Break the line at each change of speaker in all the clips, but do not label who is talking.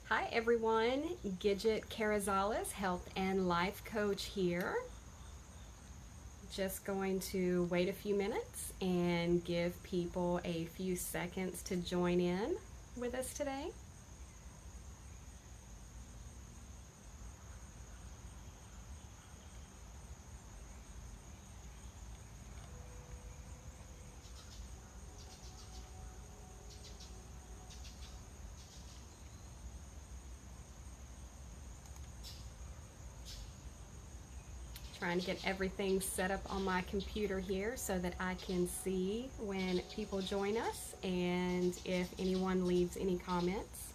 Hi everyone, GIdgetCarrizales Health and Life Coach here. Just going to wait a few minutes and give people a few seconds to join in with us today. Trying to get everything set up on my computer here so that I can see when people join us and if anyone leaves any comments.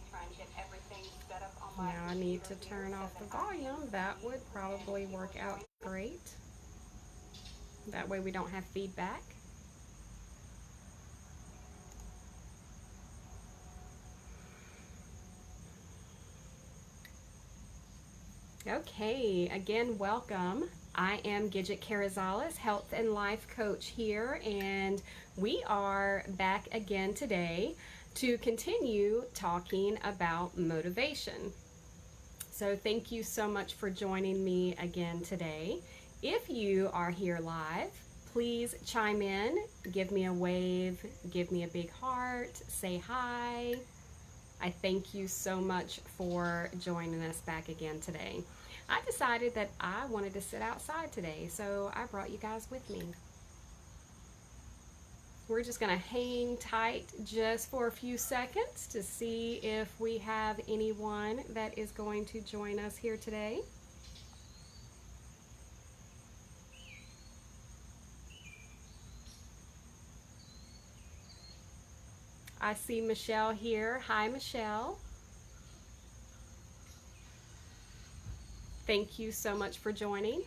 Trying to get everything set up on my computer. Now I need to turn off the volume. That would probably work out great. That way we don't have feedback. Okay, again, welcome. I am GIdgetCarrizales, Health and Life Coach here, and we are back again today to continue talking about motivation. So thank you so much for joining me again today. If you are here live, please chime in, give me a wave, give me a big heart, say hi. I thank you so much for joining us back again today. I decided that I wanted to sit outside today, so I brought you guys with me. We're just going to hang tight just for a few seconds to see if we have anyone that is going to join us here today. I see Michelle here. Hi, Michelle. Thank you so much for joining.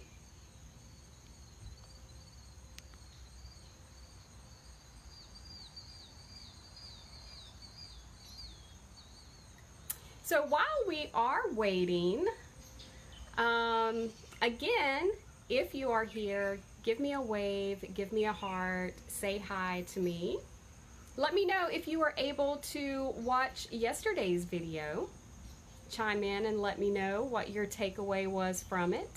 So while we are waiting, again, if you are here, give me a wave, give me a heart, say hi to me. Let me know if you were able to watch yesterday's video. Chime in and let me know what your takeaway was from it.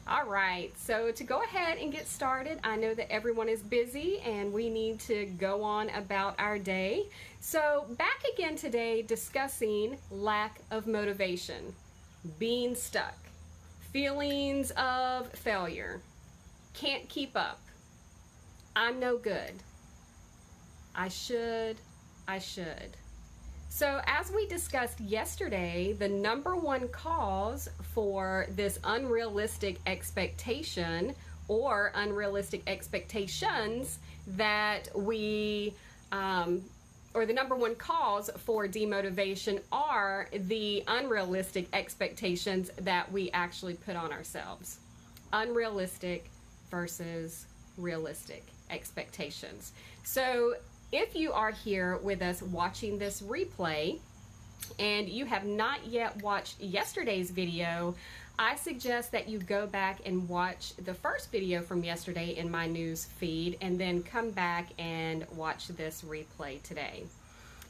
All right, so to go ahead and get started, I know that everyone is busy and we need to go on about our day. So back again today discussing lack of motivation, being stuck, feelings of failure, can't keep up, I'm no good, I should. So as we discussed yesterday, the number one cause for this unrealistic expectation or unrealistic expectations that we, or the number one cause for demotivation are the unrealistic expectations that we actually put on ourselves. Unrealistic versus realistic expectations. So if you are here with us watching this replay and you have not yet watched yesterday's video, I suggest that you go back and watch the first video from yesterday in my news feed and then come back and watch this replay today.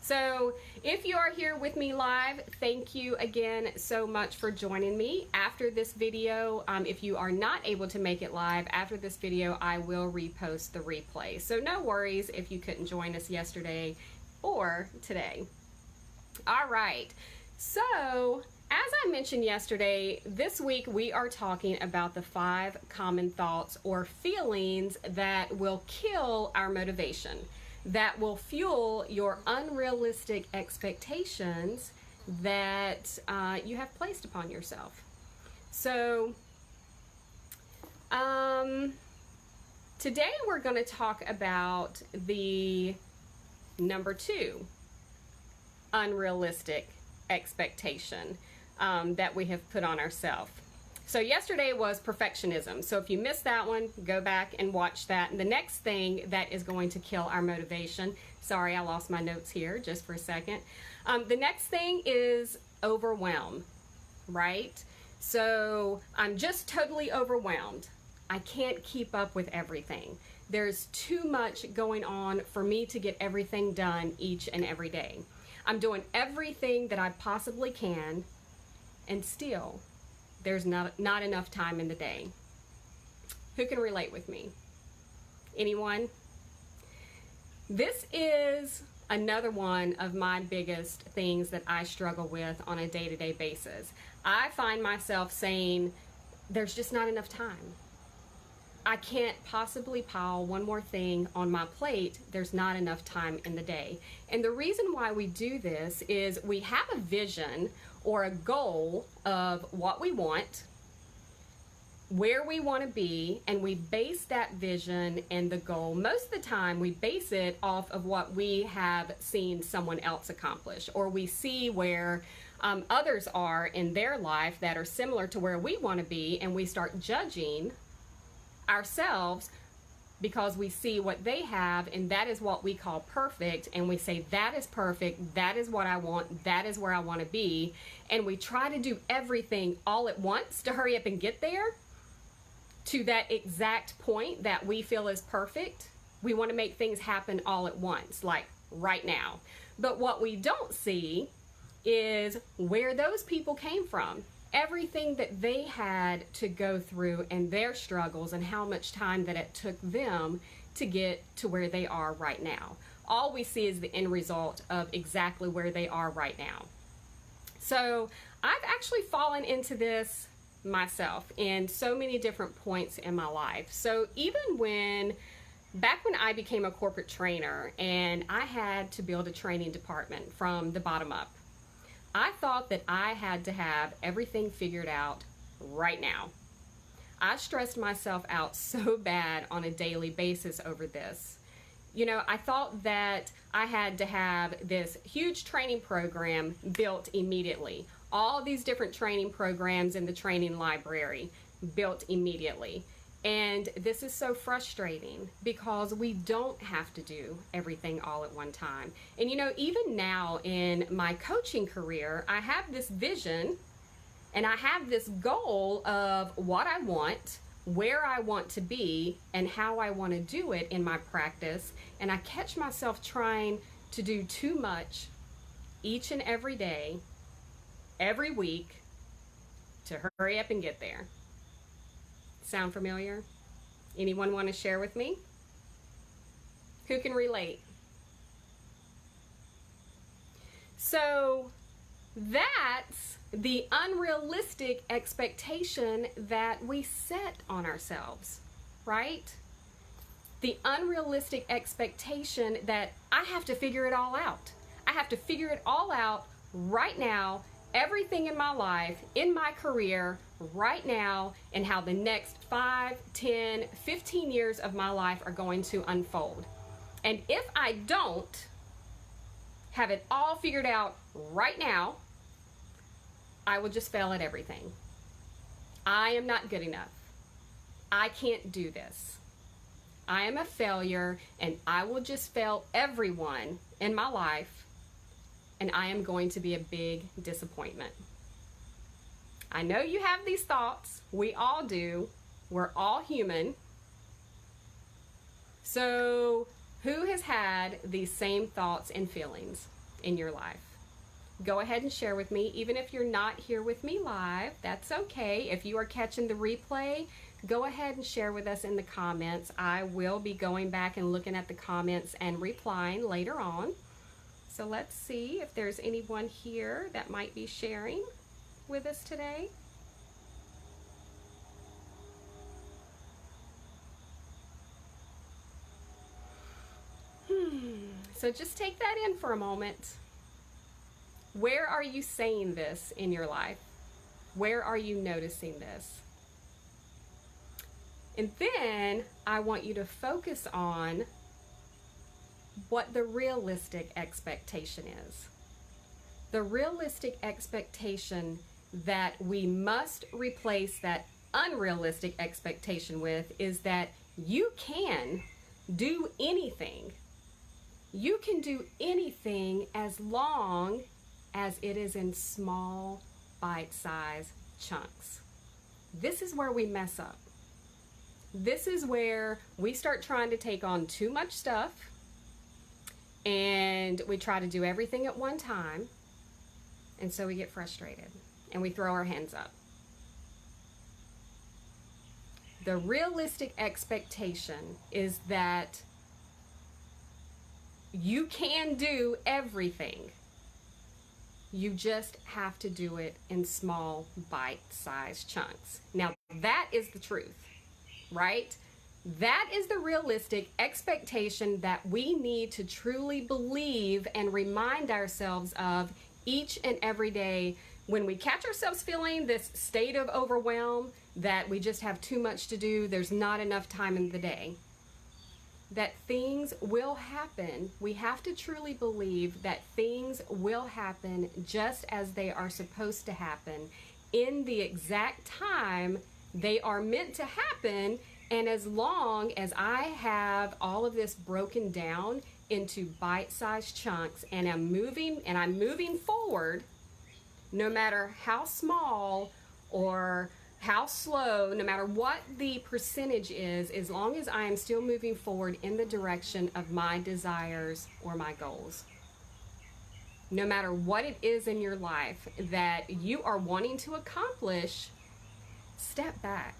So if you are here with me live, thank you again so much for joining me. After this video, if you are not able to make it live, after this video, I will repost the replay. So no worries if you couldn't join us yesterday or today. All right, so as I mentioned yesterday, this week we are talking about the 5 common thoughts or feelings that will kill our motivation, that will fuel your unrealistic expectations that you have placed upon yourself. So today we're going to talk about the number 2 unrealistic expectation that we have put on ourselves. So yesterday was perfectionism. So if you missed that one, go back and watch that. And the next thing that is going to kill our motivation, sorry, I lost my notes here just for a second. The next thing is overwhelm, right? So I'm just totally overwhelmed. I can't keep up with everything. There's too much going on for me to get everything done each and every day. I'm doing everything that I possibly can, and still, there's not enough time in the day. Who can relate with me? Anyone? This is another one of my biggest things that I struggle with on a day-to-day basis. I find myself saying, there's just not enough time. I can't possibly pile one more thing on my plate. There's not enough time in the day. And the reason why we do this is we have a vision or a goal of what we want, where we want to be, and we base that vision and the goal. Most of the time we base it off of what we have seen someone else accomplish, or we see where others are in their life that are similar to where we want to be, and we start judging ourselves because we see what they have, and that is what we call perfect, and we say that is perfect, that is what I want, that is where I want to be, and we try to do everything all at once to hurry up and get there to that exact point that we feel is perfect. We want to make things happen all at once, like right now. But what we don't see is where those people came from. Everything that they had to go through and their struggles and how much time that it took them to get to where they are right now. All we see is the end result of exactly where they are right now. So I've actually fallen into this myself in so many different points in my life. So even back when I became a corporate trainer and I had to build a training department from the bottom up, I thought that I had to have everything figured out right now. I stressed myself out so bad on a daily basis over this. You know, I thought that I had to have this huge training program built immediately. All these different training programs in the training library built immediately. And this is so frustrating because we don't have to do everything all at one time. And you know, even now in my coaching career, I have this vision and I have this goal of what I want, where I want to be, and how I want to do it in my practice. And I catch myself trying to do too much each and every day, every week, to hurry up and get there. Sound familiar? Anyone want to share with me? Who can relate? So that's the unrealistic expectation that we set on ourselves, right? The unrealistic expectation that I have to figure it all out. I have to figure it all out right now, everything in my life, in my career, right now, and how the next 5, 10, 15 years of my life are going to unfold. And if I don't have it all figured out right now, I will just fail at everything. I am not good enough. I can't do this. I am a failure, and I will just fail everyone in my life, and I am going to be a big disappointment. I know you have these thoughts. We all do. We're all human. So who has had these same thoughts and feelings in your life? Go ahead and share with me. Even if you're not here with me live, that's okay. If you are catching the replay, go ahead and share with us in the comments. I will be going back and looking at the comments and replying later on. So let's see if there's anyone here that might be sharing with us today. So just take that in for a moment. Where are you saying this in your life? Where are you noticing this? And then I want you to focus on what the realistic expectation is. The realistic expectation that we must replace that unrealistic expectation with is that you can do anything. You can do anything as long as it is in small, bite-sized chunks. This is where we mess up. This is where we start trying to take on too much stuff, and we try to do everything at one time, and so we get frustrated and we throw our hands up. The realistic expectation is that you can do everything. You just have to do it in small, bite-sized chunks. Now, that is the truth, right? That is the realistic expectation that we need to truly believe and remind ourselves of each and every day when we catch ourselves feeling this state of overwhelm, that we just have too much to do, there's not enough time in the day, that things will happen. We have to truly believe that things will happen just as they are supposed to happen in the exact time they are meant to happen. And as long as I have all of this broken down into bite-sized chunks and I'm moving forward, no matter how small or how slow, no matter what the percentage is, as long as I am still moving forward in the direction of my desires or my goals. No matter what it is in your life that you are wanting to accomplish, step back.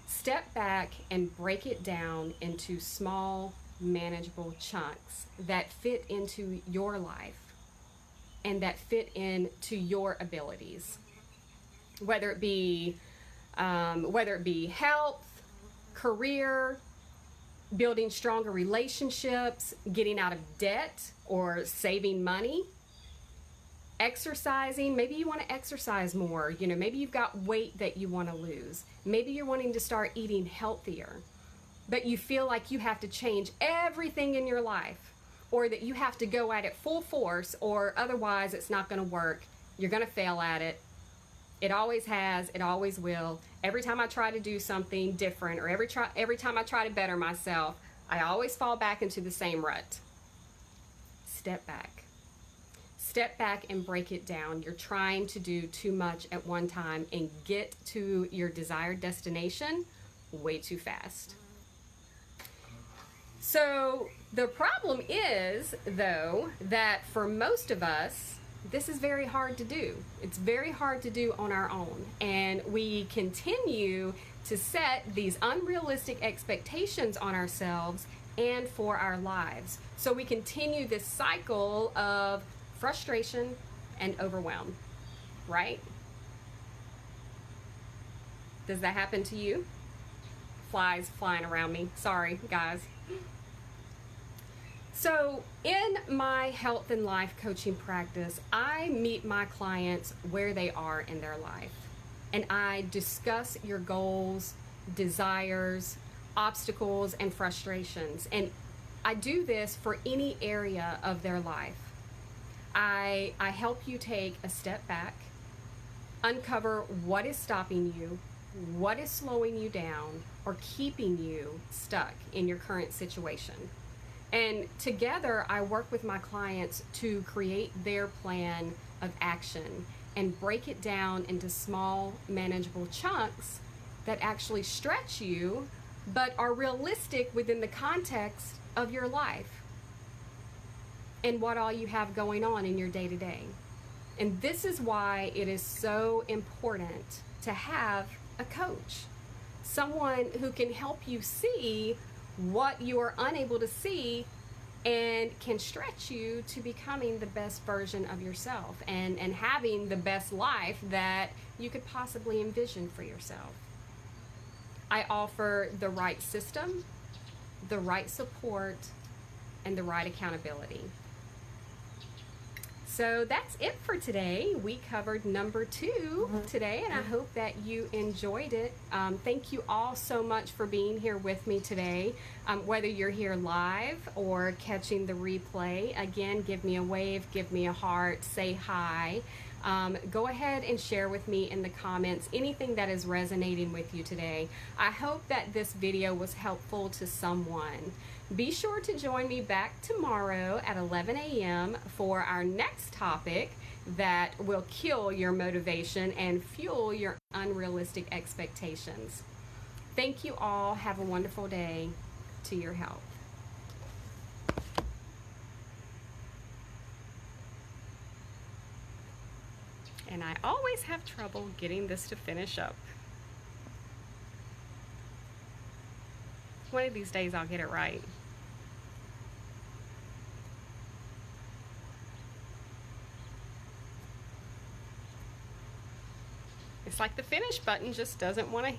Step back and break it down into small, manageable chunks that fit into your life and that fit into your abilities. Whether it be health, career, building stronger relationships, getting out of debt or saving money, exercising. Maybe you want to exercise more. Maybe you've got weight that you want to lose. Maybe you're wanting to start eating healthier, but you feel like you have to change everything in your life, or that you have to go at it full force, or otherwise it's not going to work. You're going to fail at it. It always has, it always will. Every time I try to do something different, or every time I try to better myself, I always fall back into the same rut. Step back. Step back and break it down. You're trying to do too much at one time and get to your desired destination way too fast. So the problem is, though, that for most of us, this is very hard to do. It's very hard to do on our own. And we continue to set these unrealistic expectations on ourselves and for our lives. So we continue this cycle of frustration and overwhelm, right? Does that happen to you? Flies flying around me. Sorry, guys. So in my health and life coaching practice, I meet my clients where they are in their life. And I discuss your goals, desires, obstacles, and frustrations. And I do this for any area of their life. I help you take a step back, uncover what is stopping you, what is slowing you down, or keeping you stuck in your current situation. And together, I work with my clients to create their plan of action and break it down into small, manageable chunks that actually stretch you, but are realistic within the context of your life and what all you have going on in your day-to-day. And this is why it is so important to have a coach, someone who can help you see what you are unable to see and can stretch you to becoming the best version of yourself and having the best life that you could possibly envision for yourself. I offer the right system, the right support, and the right accountability. So that's it for today. We covered number 2 today, and I hope that you enjoyed it. Thank you all so much for being here with me today. Whether you're here live or catching the replay, again, give me a wave, give me a heart, say hi. Go ahead and share with me in the comments anything that is resonating with you today. I hope that this video was helpful to someone. Be sure to join me back tomorrow at 11 a.m. for our next topic that will kill your motivation and fuel your unrealistic expectations. Thank you all. Have a wonderful day. To your health. And I always have trouble getting this to finish up. One of these days I'll get it right. It's like the finish button just doesn't want to